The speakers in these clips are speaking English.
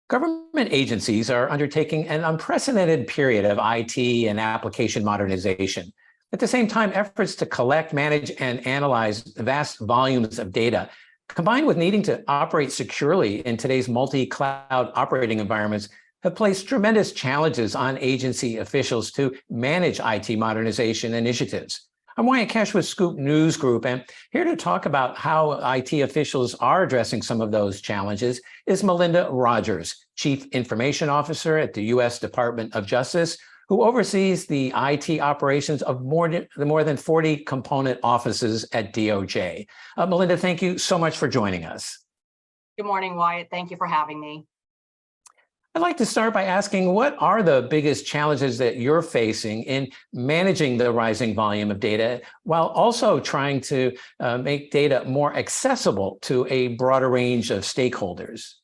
Government agencies are undertaking an unprecedented period of IT and application modernization. At the same time, efforts to collect, manage, and analyze vast volumes of data, combined with needing to operate securely in today's multi-cloud operating environments, have placed tremendous challenges on agency officials to manage IT modernization initiatives. I'm Wyatt Cash with Scoop News Group, and here to talk about how IT officials are addressing some of those challenges is Melinda Rogers, Chief Information Officer at the U.S. Department of Justice, who oversees the IT operations of more than 40 component offices at DOJ. Melinda, thank you so much for joining us. Good morning, Wyatt. Thank you for having me. I'd like to start by asking, what are the biggest challenges that you're facing in managing the rising volume of data while also trying to make data more accessible to a broader range of stakeholders?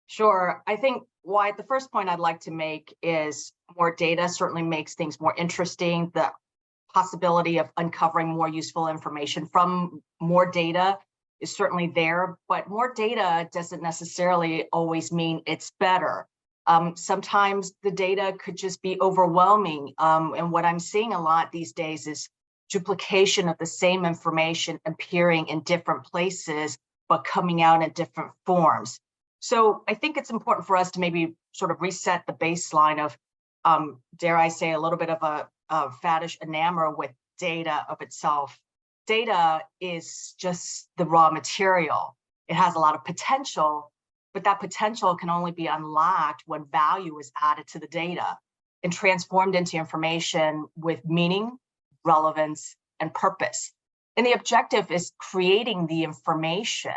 Sure. I think, Wyatt, the first point I'd like to make is more data certainly makes things more interesting. The possibility of uncovering more useful information from more data is certainly there, but more data doesn't necessarily always mean it's better. Sometimes the data could just be overwhelming. And what I'm seeing a lot these days is duplication of the same information appearing in different places, but coming out in different forms. So I think it's important for us to maybe sort of reset the baseline of, dare I say, a little bit of a faddish enamor with data of itself. Data is just the raw material. It has a lot of potential, but that potential can only be unlocked when value is added to the data and transformed into information with meaning, relevance, and purpose. And the objective is creating the information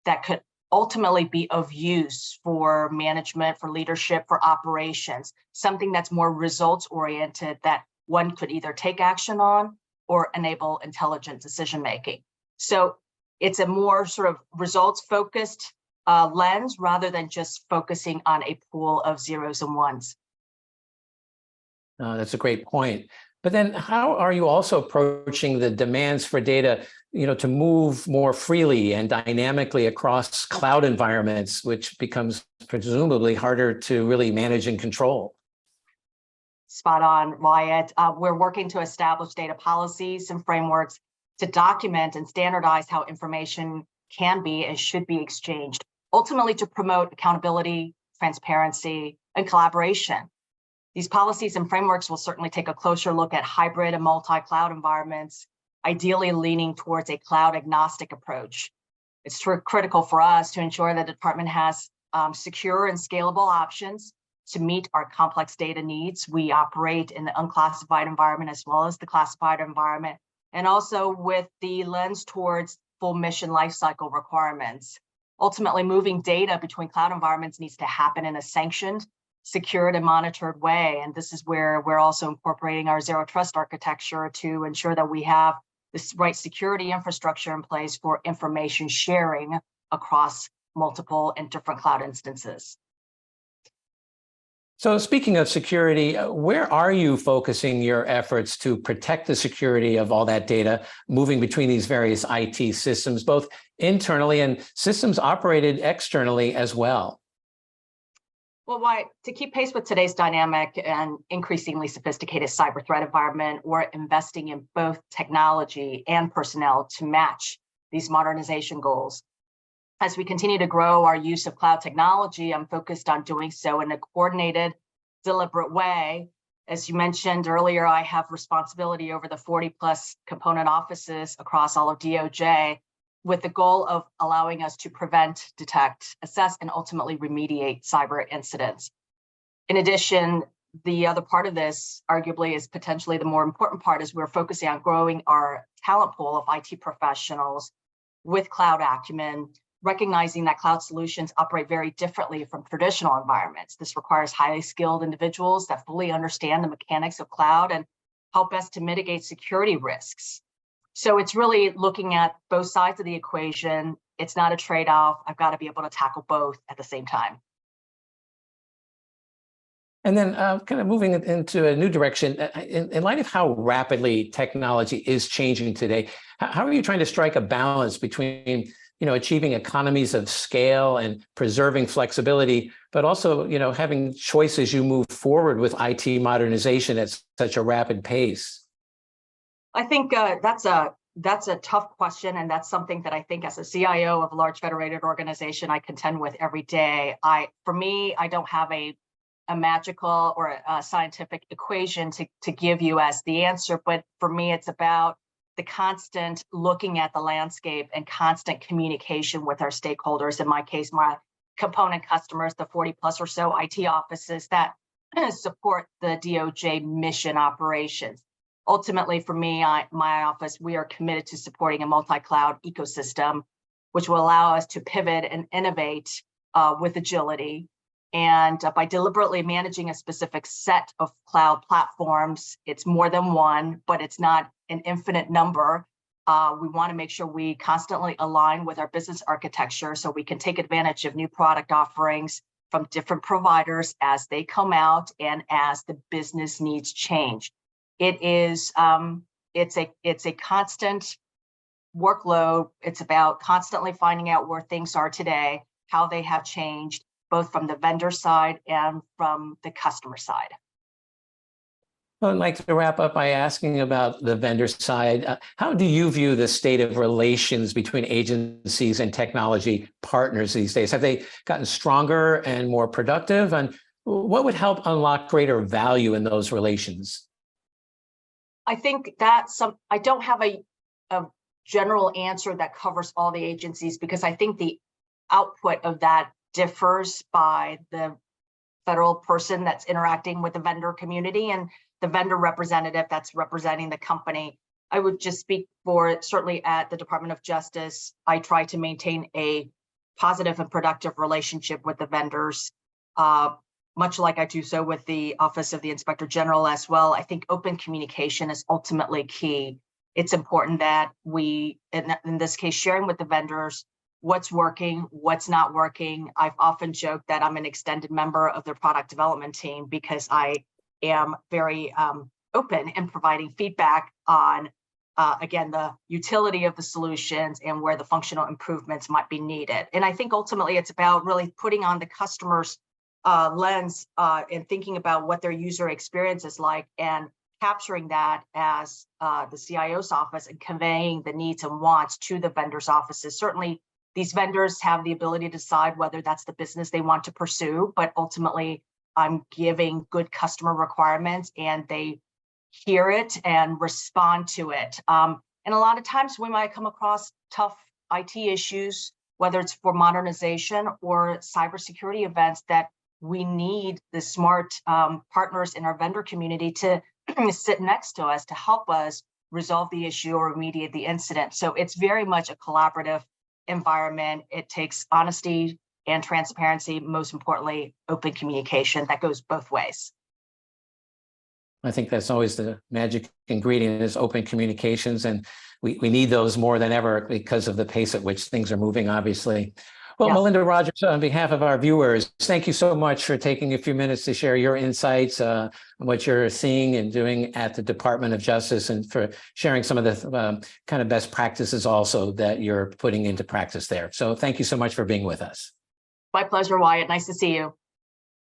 that could ultimately be of use for management, for leadership, for operations, something that's more results-oriented that one could either take action on or enable intelligent decision-making. So it's a more sort of results-focused lens rather than just focusing on a pool of zeros and ones. That's a great point. But then how are you also approaching the demands for data, to move more freely and dynamically across cloud environments, which becomes presumably harder to really manage and control? Spot on, Wyatt. We're working to establish data policies and frameworks to document and standardize how information can be and should be exchanged, ultimately to promote accountability, transparency, and collaboration. These policies and frameworks will certainly take a closer look at hybrid and multi-cloud environments, ideally leaning towards a cloud-agnostic approach. It's critical for us to ensure that the department has secure and scalable options to meet our complex data needs. We operate in the unclassified environment as well as the classified environment, and also with the lens towards full mission lifecycle requirements. Ultimately, moving data between cloud environments needs to happen in a sanctioned, secured, and monitored way. And this is where we're also incorporating our zero trust architecture to ensure that we have the right security infrastructure in place for information sharing across multiple and different cloud instances. So speaking of security, where are you focusing your efforts to protect the security of all that data moving between these various IT systems, both internally and systems operated externally as well? Well, to keep pace with today's dynamic and increasingly sophisticated cyber threat environment, we're investing in both technology and personnel to match these modernization goals. As we continue to grow our use of cloud technology, I'm focused on doing so in a coordinated, deliberate way. As you mentioned earlier, I have responsibility over the 40+ component offices across all of DOJ, with the goal of allowing us to prevent, detect, assess, and ultimately remediate cyber incidents. In addition, the other part of this, arguably, is potentially the more important part, is we're focusing on growing our talent pool of IT professionals with cloud acumen, recognizing that cloud solutions operate very differently from traditional environments. This requires highly skilled individuals that fully understand the mechanics of cloud and how best to mitigate security risks. So it's really looking at both sides of the equation. It's not a trade-off. I've got to be able to tackle both at the same time. And then kind of moving into a new direction, in light of how rapidly technology is changing today, how are you trying to strike a balance between achieving economies of scale and preserving flexibility, but also, having choice as you move forward with IT modernization at such a rapid pace? I think that's a tough question, and that's something that I think as a CIO of a large federated organization, I contend with every day. For me, I don't have a magical or a scientific equation to give you as the answer, but for me, it's about the constant looking at the landscape and constant communication with our stakeholders. In my case, my component customers, the 40 plus or so IT offices that support the DOJ mission operations. Ultimately, for me, my office, we are committed to supporting a multi-cloud ecosystem, which will allow us to pivot and innovate with agility. And by deliberately managing a specific set of cloud platforms, it's more than one, but it's not an infinite number. We want to make sure we constantly align with our business architecture so we can take advantage of new product offerings from different providers as they come out and as the business needs change. It is it's a constant workload. It's about constantly finding out where things are today, how they have changed, both from the vendor side and from the customer side. Well, I'd like to wrap up by asking about the vendor side. How do you view the state of relations between agencies and technology partners these days? Have they gotten stronger and more productive? And what would help unlock greater value in those relations? I think that I don't have a general answer that covers all the agencies, because I think the output of that differs by the federal person that's interacting with the vendor community and the vendor representative that's representing the company. I would just speak for certainly at the Department of Justice. I try to maintain a positive and productive relationship with the vendors, much like I do so with the Office of the Inspector General as well. I think open communication is ultimately key. It's important that we, in this case, sharing with the vendors what's working, what's not working. I've often joked that I'm an extended member of their product development team because I am very open in providing feedback on, again, the utility of the solutions and where the functional improvements might be needed. And I think ultimately it's about really putting on the customer's lens and thinking about what their user experience is like and capturing that as the CIO's office and conveying the needs and wants to the vendors' offices. Certainly, these vendors have the ability to decide whether that's the business they want to pursue, but ultimately I'm giving good customer requirements and they hear it and respond to it. And a lot of times we might come across tough IT issues, whether it's for modernization or cybersecurity events, that we need the smart partners in our vendor community to sit next to us to help us resolve the issue or remediate the incident. So it's very much a collaborative environment. It takes honesty and transparency, most importantly, open communication that goes both ways. I think that's always the magic ingredient is open communications. And we need those more than ever because of the pace at which things are moving, obviously. Well, yes. Melinda Rogers, on behalf of our viewers, thank you so much for taking a few minutes to share your insights on what you're seeing and doing at the Department of Justice, and for sharing some of the kind of best practices also that you're putting into practice there. So thank you so much for being with us. My pleasure, Wyatt. Nice to see you.